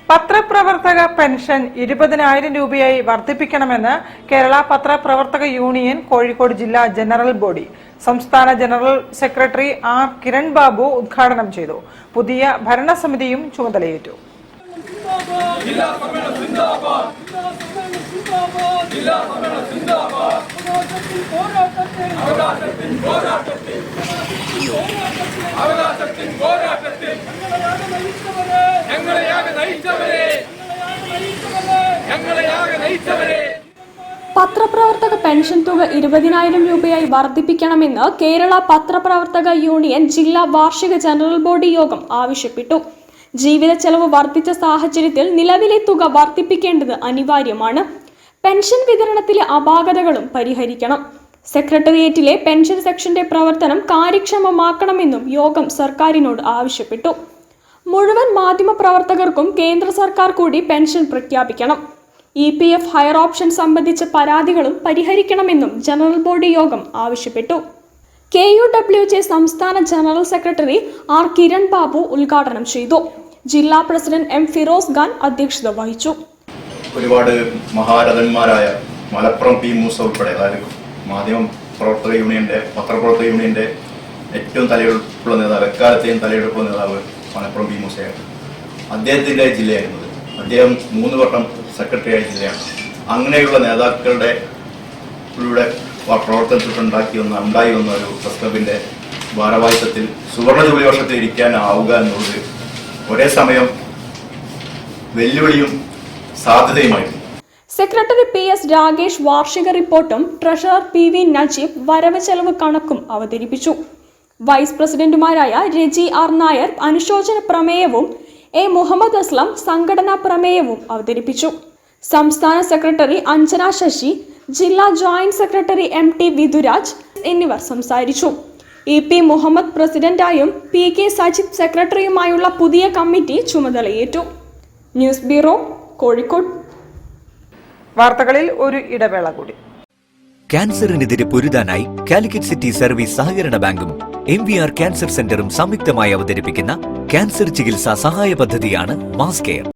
പത്രപ്രവർത്തക പെൻഷൻ 20,000 രൂപയായി വർദ്ധിപ്പിക്കണമെന്ന് കേരള പത്രപ്രവർത്തക യൂണിയൻ കോഴിക്കോട് ജില്ലാ ജനറൽ ബോഡി സംസ്ഥാന general secretary R Kiran Babu ഉദ്ഘാടനം ചെയ്തു. പുതിയ ഭരണസമിതിയും ചുമതലയേറ്റു. പത്രപ്രവർത്തക പെൻഷൻ തുക 20,000 രൂപയായി വർദ്ധിപ്പിക്കണമെന്ന് കേരള പത്രപ്രവർത്തക യൂണിയൻ ജില്ലാ വാർഷിക ജനറൽ ബോഡി യോഗം ആവശ്യപ്പെട്ടു. ജീവിത ചെലവ് വർദ്ധിച്ച സാഹചര്യത്തിൽ നിലവിലെ തുക വർദ്ധിപ്പിക്കേണ്ടത് അനിവാര്യമാണ്. പെൻഷൻ വിതരണത്തിലെ അപാകതകളും പരിഹരിക്കണം. സെക്രട്ടേറിയറ്റിലെ പെൻഷൻ സെക്ഷന്റെ പ്രവർത്തനം കാര്യക്ഷമമാക്കണമെന്നും യോഗം സർക്കാരിനോട് ആവശ്യപ്പെട്ടു. മുഴുവൻ മാധ്യമപ്രവർത്തകർക്കും കേന്ദ്ര സർക്കാർ കൂടി പെൻഷൻ പ്രഖ്യാപിക്കണം. EPF ഹയർ ഓപ്ഷൻ സംബന്ധിച്ച പരാതികളും പരിഹരിക്കണമെന്നും ജനറൽ ബോഡി യോഗം ആവശ്യപ്പെട്ടു. KUWJ സംസ്ഥാന general secretary R Kiran Babu ഉദ്ഘാടനം ചെയ്തു. ജില്ലാ പ്രസിഡന്റ് M ഫിറോസ് ഖാൻ അധ്യക്ഷത വഹിച്ചു. ഒരുപാട് മഹാരഥന്മാരായ മലപ്പുറം P മൂസ ഉൾപ്പെടെ, അതായത് മാധ്യമ പ്രവർത്തക യൂണിയന്റെ പത്രപ്രവർത്തക യൂണിയന്റെ ഏറ്റവും തലയെടുപ്പുള്ള നേതാവ്, എക്കാലത്തെയും തലയെടുപ്പുള്ള നേതാവ് മലപ്പുറം P മൂസയാണ്. അദ്ദേഹത്തിന്റെ ജില്ലയായിരുന്നത്. അദ്ദേഹം 3 വട്ടം സെക്രട്ടറി ആയ ജില്ലയാണ്. അങ്ങനെയുള്ള നേതാക്കളുടെ പ്രവർത്തനത്തിൽ ഉണ്ടായി വന്ന ഒരു പ്രസ് ക്ലബിന്റെ ഭാരവാഹിത്വത്തിൽ സുവർണ ജൂബിലി വർഷത്തിൽ ഇരിക്കാനാവുക എന്നുള്ളത് ഒരേ സമയം വെല്ലുവിളിയും സാധ്യതയുമായിരുന്നു. സെക്രട്ടറി PS രാഗേഷ് വാർഷിക റിപ്പോർട്ടും ട്രഷറർ PV നജീബ് വരവ് ചെലവ് കണക്കും അവതരിപ്പിച്ചു. വൈസ് പ്രസിഡന്റുമാരായ രജി R നായർ അനുശോചന പ്രമേയവും A മുഹമ്മദ് അസ്ലം സംഘടനാ പ്രമേയവും അവതരിപ്പിച്ചു. സംസ്ഥാന സെക്രട്ടറി അഞ്ജന ശശി, ജില്ലാ ജോയിന്റ് സെക്രട്ടറി MT വിധുരാജ് എന്നിവർ സംസാരിച്ചു. EP മുഹമ്മദ് പ്രസിഡന്റായും PK സജിത് സെക്രട്ടറിയുമായുള്ള പുതിയ കമ്മിറ്റി ചുമതലയേറ്റു. News bureau, Kozhikode. വാർത്തകളിൽ ഒരു ഇടവേള കൂടി. ക്യാൻസറിനെതിരെ പൊരുതാനായി കാലിക്കറ്റ് സിറ്റി സർവീസ് സഹകരണ ബാങ്കും MVR ക്യാൻസർ സെന്ററും സംയുക്തമായി അവതരിപ്പിക്കുന്ന ക്യാൻസർ ചികിത്സാ സഹായ പദ്ധതിയാണ് മാസ് കെയർ.